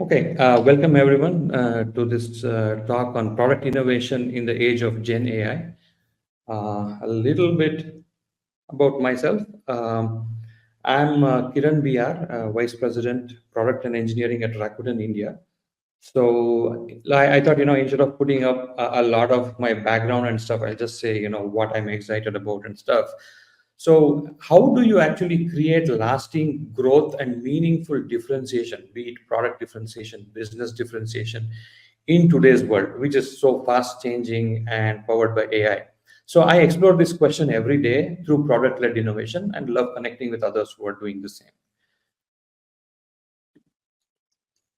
Okay, welcome everyone to this talk on product innovation in the age of Gen AI. A little bit about myself. I'm Kiran BR, Vice President, Product and Engineering at Rakuten India. So I thought, instead of putting up a lot of my background and stuff, I'll just say, what I'm excited about and stuff. So how do you actually create lasting growth and meaningful differentiation, be it product differentiation, business differentiation in today's world, which is so fast changing and powered by AI? So I explore this question every day through product-led innovation and love connecting with others who are doing the same.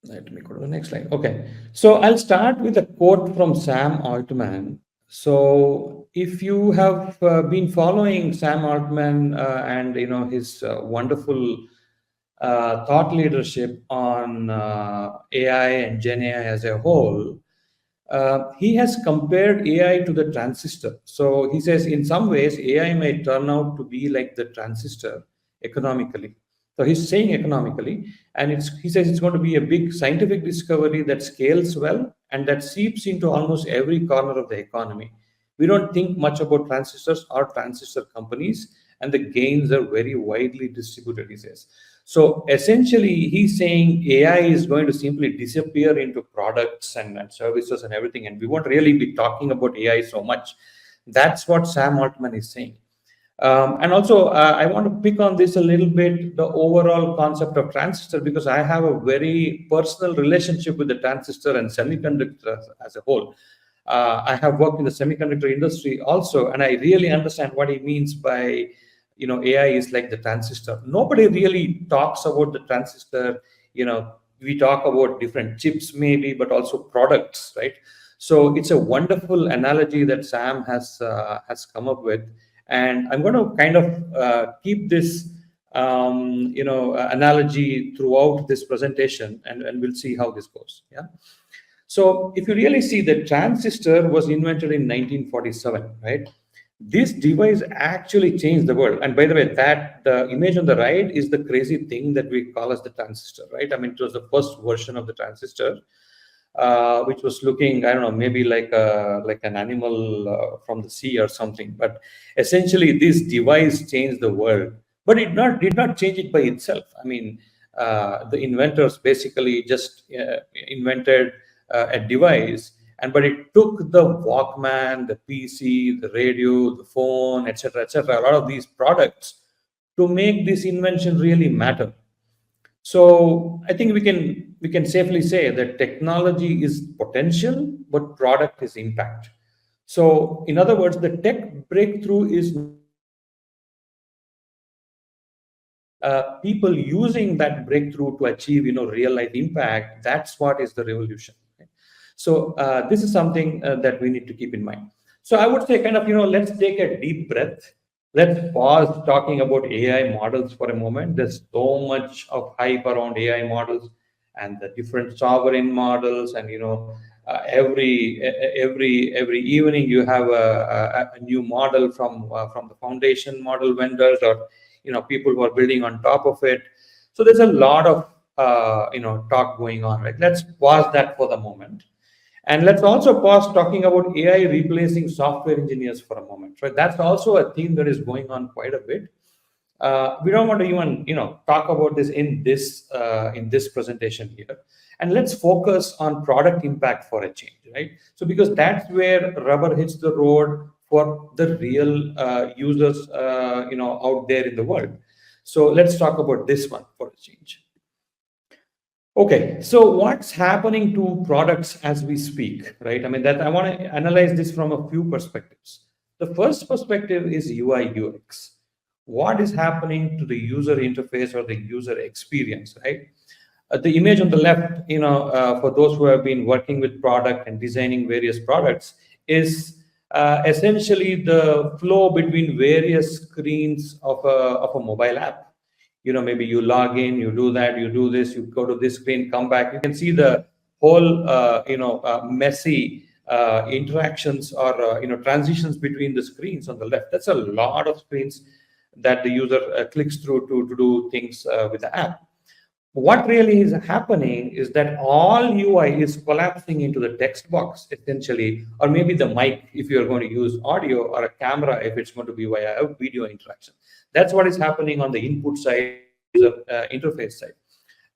Let me go to the next slide. Okay, so I'll start with a quote from Sam Altman. So if you have been following Sam Altman and his wonderful thought leadership on AI and Gen AI as a whole, he has compared AI to the transistor. So he says, in some ways, AI may turn out to be like the transistor economically. So he's saying economically, and he says it's going to be a big scientific discovery that scales well and that seeps into almost every corner of the economy. We don't think much about transistors or transistor companies, and the gains are very widely distributed, he says. So essentially, he's saying AI is going to simply disappear into products and services and everything, and we won't really be talking about AI so much. That's what Sam Altman is saying. And also, I want to pick on this a little bit, the overall concept of transistor, because I have a very personal relationship with the transistor and semiconductor as a whole. I have worked in the semiconductor industry also, and I really understand what he means by, AI is like the transistor. Nobody really talks about the transistor. We talk about different chips maybe, but also products, right? So it's a wonderful analogy that Sam has come up with. And I'm going to kind of keep this, analogy throughout this presentation, and we'll see how this goes. Yeah. So if you really see, the transistor was invented in 1947, right? This device actually changed the world. And by the way, that the image on the right is the crazy thing that we call as the transistor, right? I mean, it was the first version of the transistor, which was looking, I don't know, maybe like an animal from the sea or something. But essentially, this device changed the world. But it did not change it by itself. I mean, the inventors basically just invented a device, but it took the Walkman, the PC, the radio, the phone, etc., etc., a lot of these products to make this invention really matter. So I think we can safely say that technology is potential, but product is impact. So in other words, the tech breakthrough is people using that breakthrough to achieve real life impact. That's what is the revolution. So this is something that we need to keep in mind. So I would say kind of, let's take a deep breath. Let's pause talking about AI models for a moment. There's so much of hype around AI models and the different sovereign models. And, every evening you have a new model from the foundation model vendors, or, people who are building on top of it. So there's a lot of, talk going on, right? Let's pause that for the moment. And let's also pause talking about AI replacing software engineers for a moment, right? That's also a theme that is going on quite a bit. We don't want to even, talk about this in this presentation here. And let's focus on product impact for a change, right? So because that's where rubber hits the road for the real users, out there in the world. So let's talk about this one for a change. Okay, so what's happening to products as we speak, right? I mean, that I want to analyze this from a few perspectives. The first perspective is UI UX. What is happening to the user interface or the user experience, right? The image on the left, for those who have been working with product and designing various products, is essentially the flow between various screens of a mobile app. Maybe you log in, you do that, you do this, you go to this screen, come back. You can see the whole, messy interactions or, transitions between the screens on the left. That's a lot of screens that the user clicks through to do things with the app. What really is happening is that all UI is collapsing into the text box essentially, or maybe the mic if you're going to use audio, or a camera if it's going to be via a video interaction. That's what is happening on the input side and the user interface side.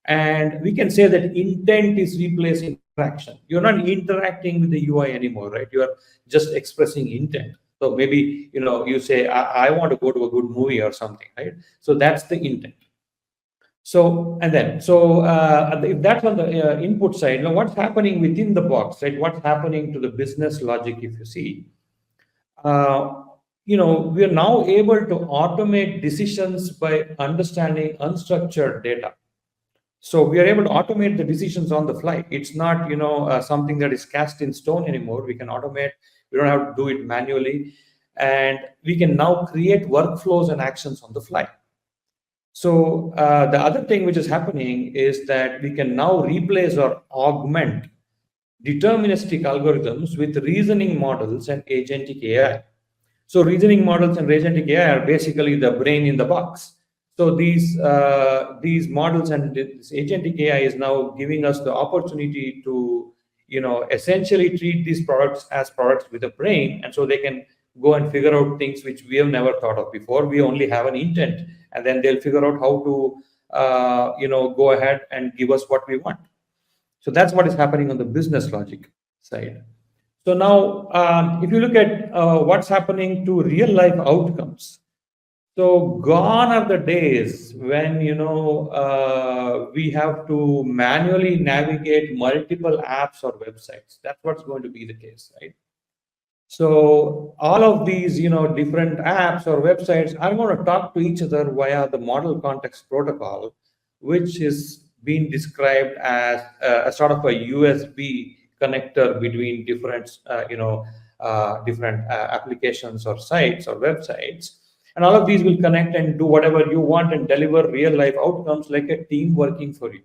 And we can say that intent is replacing interaction. You're not interacting with the UI anymore, right? You are just expressing intent. So maybe you say, I want to go to a good movie or something, right? So that's the intent. So if that's on the input side, now what's happening within the box, right? What's happening to the business logic? If you see, we are now able to automate decisions by understanding unstructured data. So we are able to automate the decisions on the fly. It's not something that is cast in stone anymore. We can automate. We don't have to do it manually, and we can now create workflows and actions on the fly. So the other thing which is happening is that we can now replace or augment deterministic algorithms with reasoning models and agentic AI. So reasoning models and agentic AI are basically the brain in the box. So these models and this agentic AI is now giving us the opportunity to essentially treat these products as products with a brain, and so they can go and figure out things which we have never thought of before. We only have an intent, and then they'll figure out how to go ahead and give us what we want. So that's what is happening on the business logic side. So now if you look at what's happening to real life outcomes, so gone are the days when we have to manually navigate multiple apps or websites. That's what's going to be the case, right? So all of these, different apps or websites are going to talk to each other via the model context protocol, which is being described as a sort of a USB connector between different, applications or sites or websites. And all of these will connect and do whatever you want and deliver real life outcomes like a team working for you.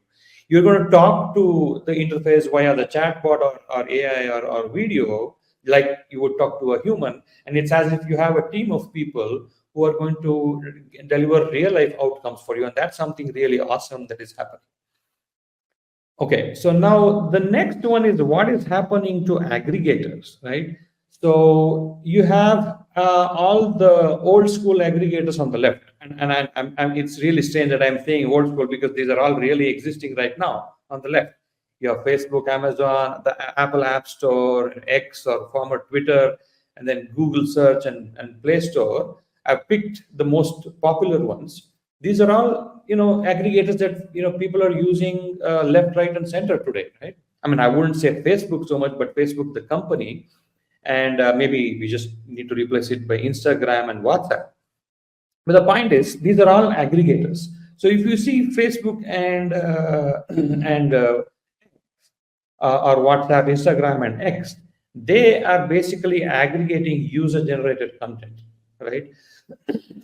You're going to talk to the interface via the chatbot or AI or video, like you would talk to a human, and it's as if you have a team of people who are going to deliver real life outcomes for you, and that's something really awesome that is happening. Okay, so now the next one is what is happening to aggregators, right? So you have all the old school aggregators on the left, and it's really strange that I'm saying old school because these are all really existing right now on the left. You have Facebook, Amazon, the Apple App Store, X or former Twitter, and then Google Search and Play Store. I've picked the most popular ones. These are all aggregators that people are using left, right, and center today, right? I mean, I wouldn't say Facebook so much, but Facebook, the company, and maybe we just need to replace it by Instagram and WhatsApp. But the point is, these are all aggregators. So if you see Facebook and or WhatsApp, Instagram, and X, they are basically aggregating user-generated content, right?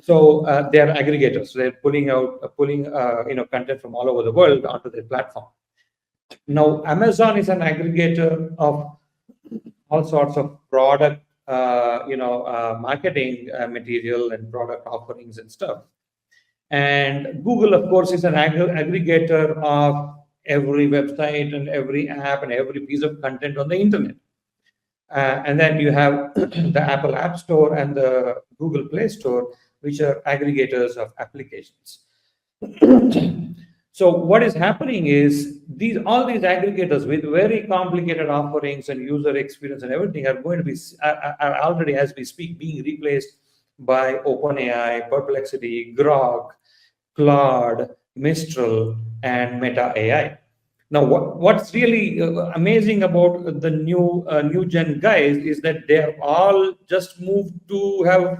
So they are aggregators. So they're pulling content from all over the world onto their platform. Now, Amazon is an aggregator of all sorts of product, marketing material and product offerings and stuff. And Google, of course, is an aggregator of every website and every app and every piece of content on the internet. And then you have the Apple App Store and the Google Play Store, which are aggregators of applications. So what is happening is all these aggregators with very complicated offerings and user experience and everything are going to be are already, as we speak, being replaced by OpenAI, Perplexity, Grok, Claude, Mistral, and Meta AI. Now, what's really amazing about the new gen guys is that they have all just moved to have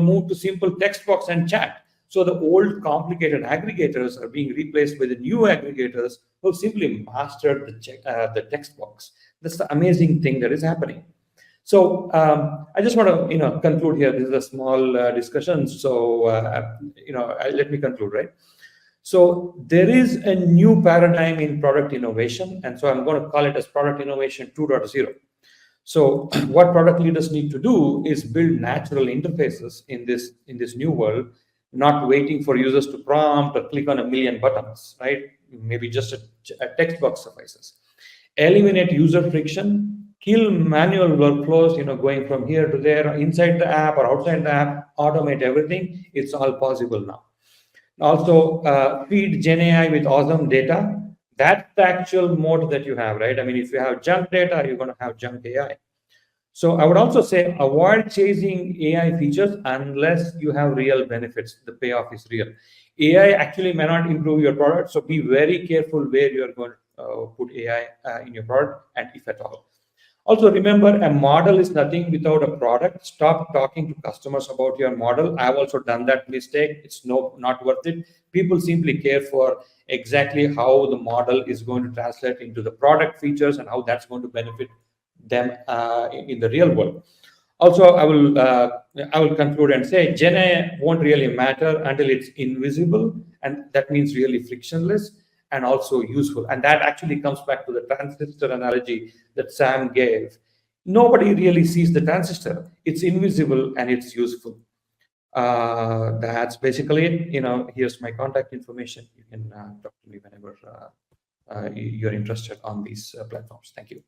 moved to simple text box and chat. So the old complicated aggregators are being replaced by the new aggregators who simply mastered the text box. That's the amazing thing that is happening. So I just want to conclude here. This is a small discussion. So let me conclude, right? So there is a new paradigm in product innovation, and so I'm going to call it as product innovation 2.0. So what product leaders need to do is build natural interfaces in this new world not waiting for users to prompt or click on a million buttons, right? Maybe just a text box suffices. Eliminate user friction, kill manual workflows, going from here to there, inside the app or outside the app, automate everything. It's all possible now. Also, feed Gen AI with awesome data. That's the actual mode that you have, right? I mean, if you have junk data, you're going to have junk AI. So I would also say avoid chasing AI features unless you have real benefits. The payoff is real. AI actually may not improve your product, so be very careful where you are going to put AI in your product, and if at all. Also, remember, a model is nothing without a product. Stop talking to customers about your model. I've also done that mistake. It's not worth it. People simply care for exactly how the model is going to translate into the product features and how that's going to benefit them in the real world. Also, I will conclude and say Gen AI won't really matter until it's invisible, and that means really frictionless and also useful. And that actually comes back to the transistor analogy that Sam gave. Nobody really sees the transistor. It's invisible and it's useful. That's basically it. Here's my contact information. You can talk to me whenever you're interested on these platforms. Thank you.